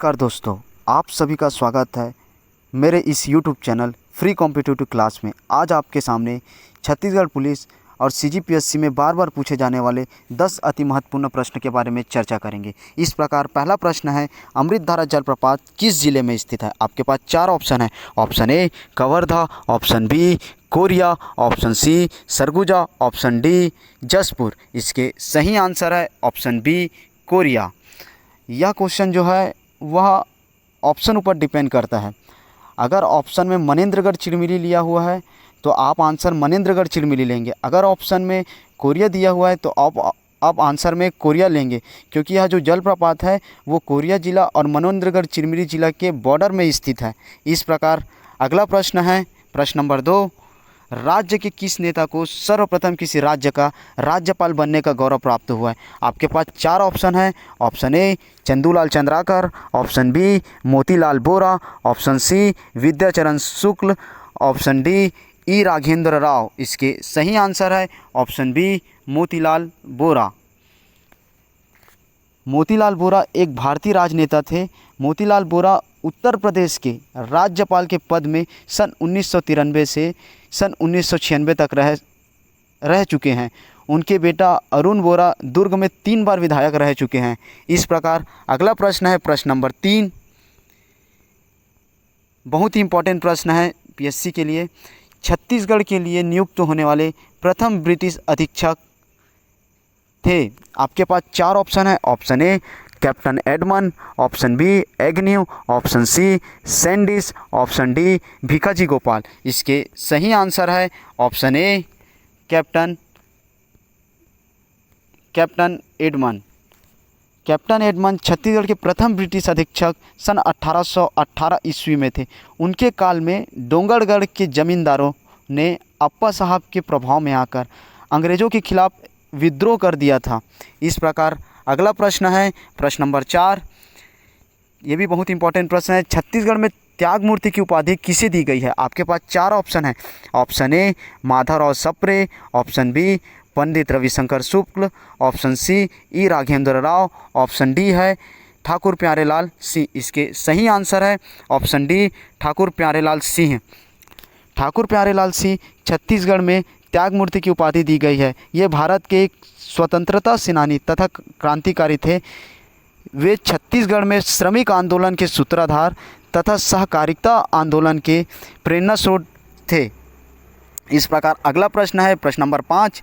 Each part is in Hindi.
नमस्कार दोस्तों, आप सभी का स्वागत है मेरे इस YouTube channel free competitive class में। आज आपके सामने छत्तीसगढ़ पुलिस और CGPSC में बार बार पूछे जाने वाले 10 अति महत्वपूर्ण प्रश्न के बारे में चर्चा करेंगे। इस प्रकार पहला प्रश्न है, अमृतधारा जलप्रपात किस जिले में स्थित है? आपके पास 4 ऑप्शन है। Option A Kawardha, option B Koriya, option C Surguja, option D Jashpur. इसके सही आंसर है ऑप्शन बी कोरिया। यह क्वेश्चन जो है वह ऑप्शन ऊपर डिपेंड करता है। अगर ऑप्शन में मनेंद्रगढ़ चिड़मिली लिया हुआ है तो आप आंसर मनेंद्रगढ़ चिड़मिली लेंगे। अगर ऑप्शन में कोरिया दिया हुआ है तो आप आंसर में कोरिया लेंगे, क्योंकि यह जो जलप्रपात है वो कोरिया जिला और मनेंद्रगढ़ चिड़मिली जिला के बॉर्डर में स्थित है। इस प्रकार अगला प्रश्न है, प्रश्न नंबर 2, राज्य के किस नेता को सर्वप्रथम किसी राज्य का राज्यपाल बनने का गौरव प्राप्त हुआ है? आपके पास 4 ऑप्शन है। Option A Chandulal Chandrakar, option B Motilal Bora, option C Vidyacharan Shukla, option D E Raghendra Rao. इसके सही आंसर है ऑप्शन बी मोतीलाल बोरा। मोतीलाल बोरा एक भारतीय राजनेता थे। मोतीलाल बोरा उत्तर प्रदेश के राज्यपाल के पद में सन 1993 से सन 1996 तक रह चुके हैं। उनके बेटा अरुण बोरा दुर्ग में 3 बार विधायक रह चुके हैं। इस प्रकार अगला प्रश्न है, प्रश्न नंबर 3, बहुत ही इंपॉर्टेंट प्रश्न है PSC के लिए। छत्तीसगढ़ के लिए नियुक्त होने वाले प्रथम ब्रिटिश अधीक्षक थे। आपके पास 4 ऑप्शन है। Option A captain Edmund, option B Agnew, option C Sandys, option D Bhikaji Gopal. इसके सही आंसर है option A captain Edmund. Captain Edmund Chhattisgarh के प्रथम ब्रिटिश अधीक्षक सन 1818 ईस्वी में थे। उनके काल में डोंगरगढ़ के जमींदारों ने अप्पा साहब के प्रभाव में आकर अंग्रेज़ों के खिलाफ विद्रोह कर दिया था। इस प्रकार अगला प्रश्न है, प्रश्न नंबर 4, ये भी बहुत इंपॉर्टेंट प्रश्न है। छत्तीसगढ़ में त्याग मूर्ति की उपाधि किसे दी गई है? आपके पास 4 ऑप्शन है। Option A Madhavrao Sapre, option B Pandit Ravishankar Shukla, option C E Raghendra Rao, option D है ठाकुर प्यारेलाल सिंह। इसके सही आंसर है ऑप्शन डी ठाकुर प्यारेलाल सिंह। ठाकुर प्यारेलाल सिंह छत्तीसगढ़ में त्याग मूर्ति की उपाधि दी गई है। ये भारत के एक स्वतंत्रता सेनानी तथा क्रांतिकारी थे। वे छत्तीसगढ़ में श्रमिक आंदोलन के सूत्रधार तथा सहकारिता आंदोलन के प्रेरणा स्रोत थे। इस प्रकार अगला प्रश्न है, प्रश्न नंबर 5,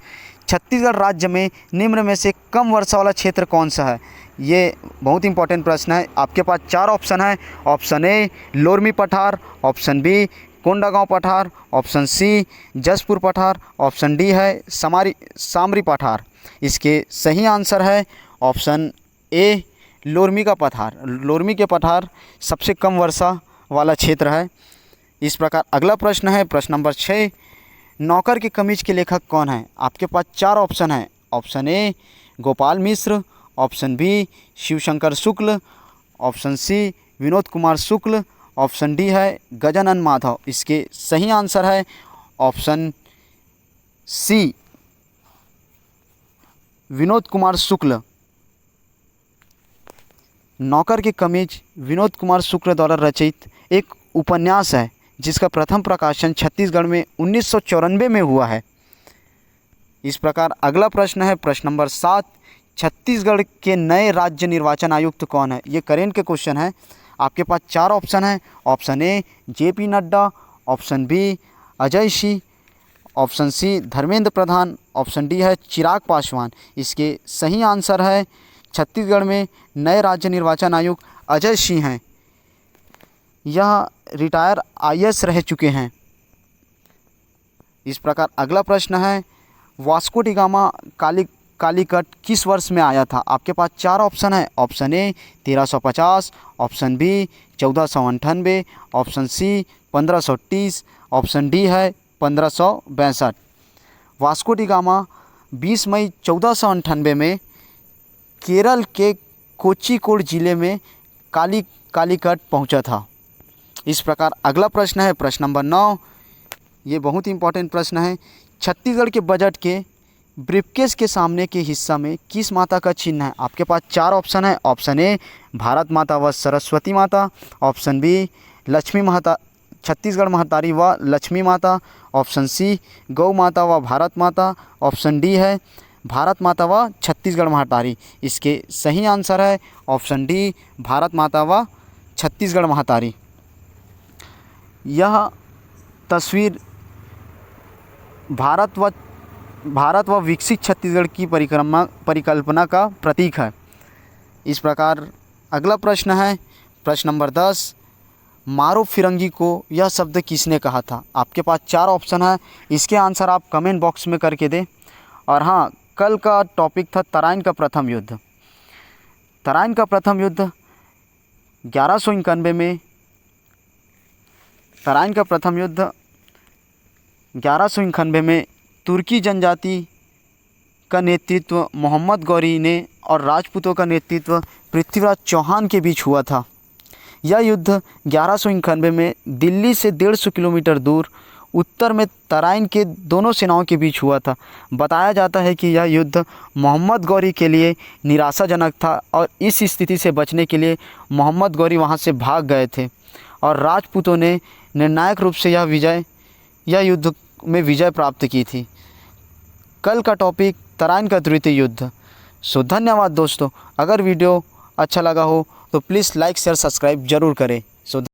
छत्तीसगढ़ राज्य में निम्न में से कम वर्षा वाला क्षेत्र कौन सा है? ये बहुत इंपॉर्टेंट प्रश्न है। आपके पास 4 ऑप्शन है। ऑप्शन ए लोरमी पठार, ऑप्शन बी कोंडागांव पठार, ऑप्शन सी जसपुर पठार, ऑप्शन डी है सामरी पठार। इसके सही आंसर है ऑप्शन ए लोरमी का पठार। लोरमी के पठार सबसे कम वर्षा वाला क्षेत्र है। इस प्रकार अगला प्रश्न है, प्रश्न नंबर 6, नौकर के कमीज के लेखक कौन है? आपके पास 4 ऑप्शन है। Option A Gopal Mishra, option B Shivshankar Shukla, option C Vinod Kumar Shukla, option D है गजानन माधव। इसके सही आंसर है ऑप्शन सी विनोद कुमार शुक्ल। नौकर के कमीज विनोद कुमार शुक्ल द्वारा रचित एक उपन्यास है, जिसका प्रथम प्रकाशन छत्तीसगढ़ में 1994 में हुआ है। इस प्रकार अगला प्रश्न है, प्रश्न नंबर 7, छत्तीसगढ़ के नए राज्य निर्वाचन आयुक्त कौन है? ये करेंट के क्वेश्चन है। आपके पास 4 ऑप्शन है। Option A JP Nadda, option B Ajay Singh, option C Dharmendra Pradhan, option D है चिराग पासवान। इसके सही आंसर है छत्तीसगढ़ में नए राज्य निर्वाचन आयुक्त अजय सिंह हैं। यह रिटायर IAS रह चुके हैं। इस प्रकार अगला प्रश्न है, वास्को डी गामा कालीकट किस वर्ष में आया था? आपके पास 4 ऑप्शन है। Option A 1350, option B 1498, option C 1530, option D है 1562। वास्को डी गामा 20 मई 1498 में केरल के कोच्चिकोड जिले में कालीकट पहुंचा था। इस प्रकार अगला प्रश्न है, प्रश्न नंबर 9, ये बहुत ही इंपॉर्टेंट प्रश्न है। छत्तीसगढ़ के बजट के ब्रीफकेस के सामने के हिस्सा में किस माता का चिन्ह है? आपके पास 4 ऑप्शन है। ऑप्शन ए भारत माता व सरस्वती माता, ऑप्शन बी लक्ष्मी माता छत्तीसगढ़ महतारी व लक्ष्मी माता, ऑप्शन सी गौ माता व भारत माता, ऑप्शन डी है भारत माता व छत्तीसगढ़ महतारी। इसके सही आंसर है ऑप्शन डी भारत माता व छत्तीसगढ़ महतारी। यह तस्वीर भारत व विकसित छत्तीसगढ़ की परिकल्पना का प्रतीक है। इस प्रकार अगला प्रश्न है प्रश्न नंबर 10, मारो फिरंगी को यह शब्द किसने कहा था? आपके पास 4 ऑप्शन है। इसके आंसर आप कमेंट बॉक्स में करके दें। और हाँ, कल का टॉपिक था तराइन का प्रथम युद्ध। तराइन का प्रथम युद्ध 1191 में, तराइन का प्रथम युद्ध 1191 में तुर्की जनजाति का नेतृत्व मोहम्मद गौरी ने और राजपूतों का नेतृत्व पृथ्वीराज चौहान के बीच हुआ था। यह युद्ध 1191 में दिल्ली से 150 किलोमीटर दूर उत्तर में तराइन के दोनों सेनाओं के बीच हुआ था। बताया जाता है कि यह युद्ध मोहम्मद गौरी के लिए निराशाजनक था और इस स्थिति से बचने के लिए मोहम्मद गौरी वहां से भाग गए थे और राजपूतों ने निर्णायक रूप से यह युद्ध में विजय प्राप्त की थी। कल का टॉपिक तराइन का द्वितीय युद्ध। सो धन्यवाद दोस्तों। अगर वीडियो अच्छा लगा हो तो प्लीज़ लाइक शेयर सब्सक्राइब ज़रूर करें। सो